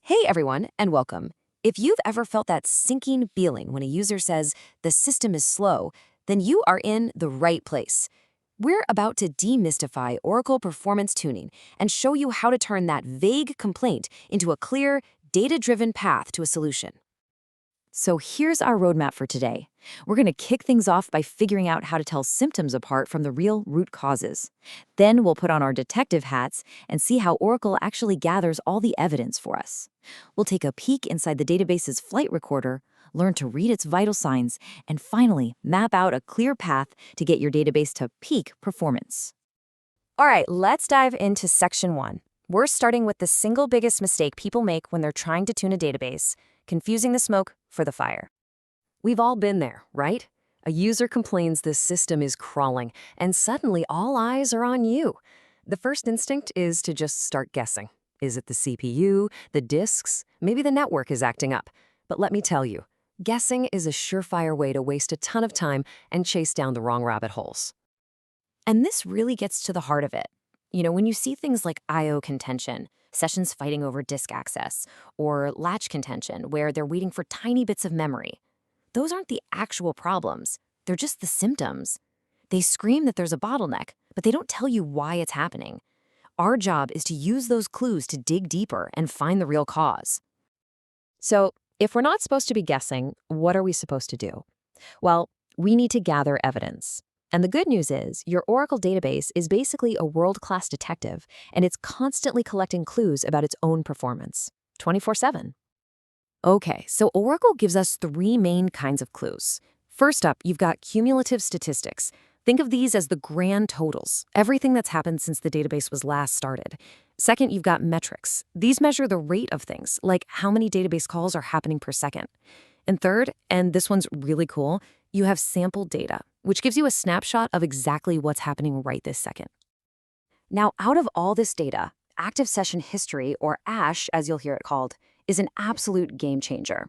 Hey everyone, and welcome. If you've ever felt that sinking feeling when a user says the system is slow, then you are in the right place. We're about to demystify Oracle performance tuning and show you how to turn that vague complaint into a clear, data-driven path to a solution. So here's our roadmap for today. We're going to kick things off by figuring out how to tell symptoms apart from the real root causes. Then we'll put on our detective hats and see how Oracle actually gathers all the evidence for us. We'll take a peek inside the database's flight recorder, learn to read its vital signs, and finally map out a clear path to get your database to peak performance. All right, let's dive into Section 1. We're starting with the single biggest mistake people make when they're trying to tune a database: confusing the smoke for the fire. We've all been there, right? A user complains the system is crawling, and suddenly all eyes are on you. The first instinct is to just start guessing. Is it the CPU, the disks, maybe the network is acting up? But let me tell you, guessing is a surefire way to waste a ton of time and chase down the wrong rabbit holes. And this really gets to the heart of it. When you see things like I/O contention, sessions fighting over disk access, or latch contention where they're waiting for tiny bits of memory, those aren't the actual problems. They're just the symptoms. They scream that there's a bottleneck, but they don't tell you why it's happening. Our job is to use those clues to dig deeper and find the real cause. So, if we're not supposed to be guessing, what are we supposed to do? Well, we need to gather evidence. And the good news is, your Oracle database is basically a world-class detective, and it's constantly collecting clues about its own performance, 24/7. Okay, so Oracle gives us three main kinds of clues. First up, you've got cumulative statistics. Think of these as the grand totals, everything that's happened since the database was last started. Second, you've got metrics. These measure the rate of things, like how many database calls are happening per second. And third, and this one's really cool, you have sample data, which gives you a snapshot of exactly what's happening right this second. Now, out of all this data, active session history, or ASH as you'll hear it called, is an absolute game changer.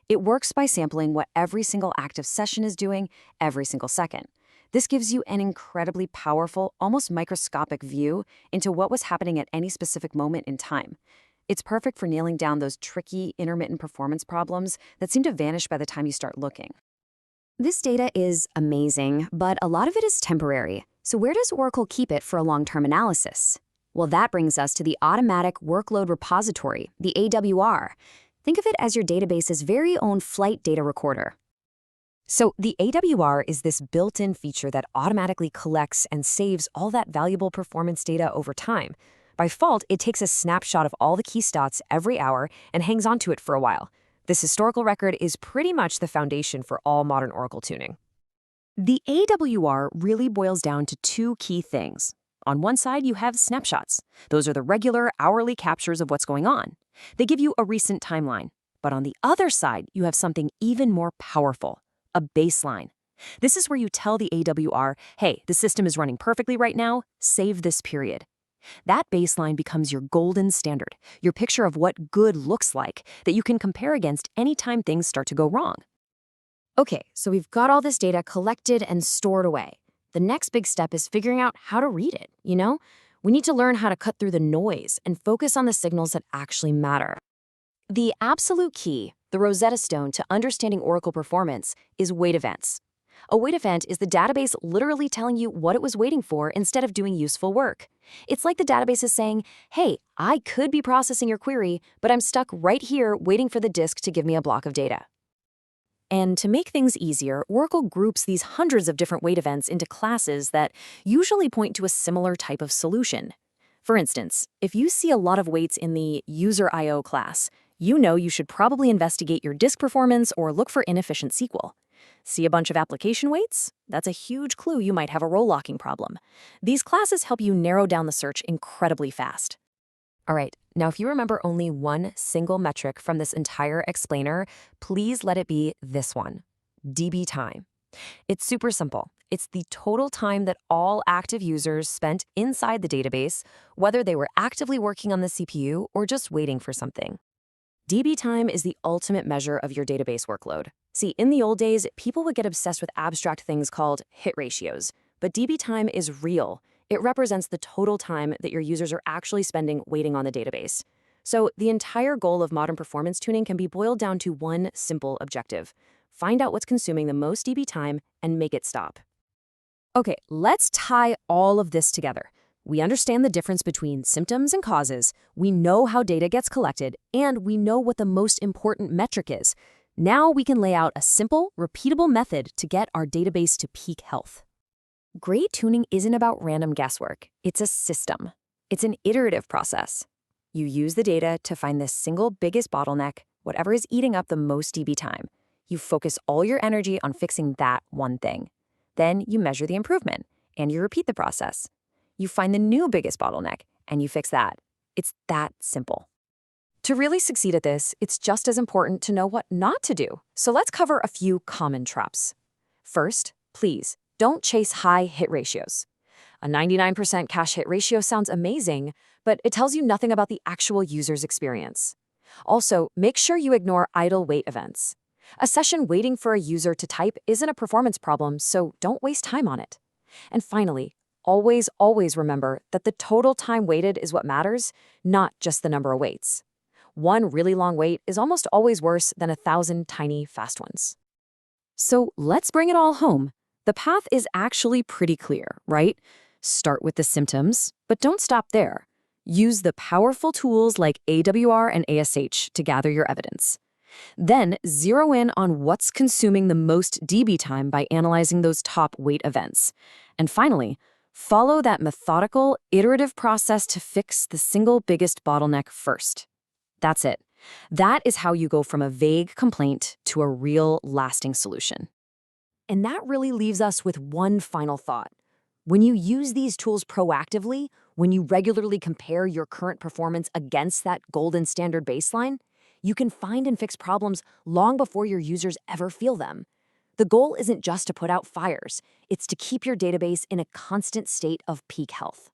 It works by sampling what every single active session is doing every single second. This gives you an incredibly powerful, almost microscopic view into what was happening at any specific moment in time. It's perfect for nailing down those tricky, intermittent performance problems that seem to vanish by the time you start looking. This data is amazing, but a lot of it is temporary. So where does Oracle keep it for a long-term analysis? Well, that brings us to the Automatic Workload Repository, the AWR. Think of it as your database's very own flight data recorder. So the AWR is this built-in feature that automatically collects and saves all that valuable performance data over time. By default, it takes a snapshot of all the key stats every hour and hangs onto it for a while. This historical record is pretty much the foundation for all modern Oracle tuning. The AWR really boils down to two key things. On one side, you have snapshots. Those are the regular, hourly captures of what's going on. They give you a recent timeline. But on the other side, you have something even more powerful: a baseline. This is where you tell the AWR, hey, the system is running perfectly right now, save this period. That baseline becomes your golden standard, your picture of what good looks like that you can compare against anytime things start to go wrong. Okay, so we've got all this data collected and stored away. The next big step is figuring out how to read it, We need to learn how to cut through the noise and focus on the signals that actually matter. The absolute key, the Rosetta Stone to understanding Oracle performance, is wait events. A wait event is the database literally telling you what it was waiting for instead of doing useful work. It's like the database is saying, hey, I could be processing your query, but I'm stuck right here waiting for the disk to give me a block of data. And to make things easier, Oracle groups these hundreds of different wait events into classes that usually point to a similar type of solution. For instance, if you see a lot of waits in the user I/O class, you should probably investigate your disk performance or look for inefficient SQL. See a bunch of application waits? That's a huge clue you might have a role locking problem. These classes help you narrow down the search incredibly fast. All right, now if you remember only one single metric from this entire explainer, please let it be this one: DB time. It's super simple. It's the total time that all active users spent inside the database, whether they were actively working on the CPU or just waiting for something. DB time is the ultimate measure of your database workload. See, in the old days, people would get obsessed with abstract things called hit ratios, but DB time is real. It represents the total time that your users are actually spending waiting on the database. So the entire goal of modern performance tuning can be boiled down to one simple objective: find out what's consuming the most DB time and make it stop. Okay, let's tie all of this together. We understand the difference between symptoms and causes, we know how data gets collected, and we know what the most important metric is. Now we can lay out a simple, repeatable method to get our database to peak health. Great tuning isn't about random guesswork. It's a system. It's an iterative process. You use the data to find the single biggest bottleneck, whatever is eating up the most DB time. You focus all your energy on fixing that one thing. Then you measure the improvement, and you repeat the process. You find the new biggest bottleneck, and you fix that. It's that simple. To really succeed at this, it's just as important to know what not to do. So let's cover a few common traps. First, please, don't chase high hit ratios. A 99% cache hit ratio sounds amazing, but it tells you nothing about the actual user's experience. Also, make sure you ignore idle wait events. A session waiting for a user to type isn't a performance problem, so don't waste time on it. And finally, always remember that the total time waited is what matters, not just the number of waits. One really long wait is almost always worse than 1,000 tiny fast ones. So let's bring it all home. The path is actually pretty clear, right? Start with the symptoms, but don't stop there. Use the powerful tools like AWR and ASH to gather your evidence. Then zero in on what's consuming the most DB time by analyzing those top wait events. And finally, follow that methodical, iterative process to fix the single biggest bottleneck first. That's it. That is how you go from a vague complaint to a real, lasting solution. And that really leaves us with one final thought. When you use these tools proactively, when you regularly compare your current performance against that golden standard baseline, you can find and fix problems long before your users ever feel them. The goal isn't just to put out fires, it's to keep your database in a constant state of peak health.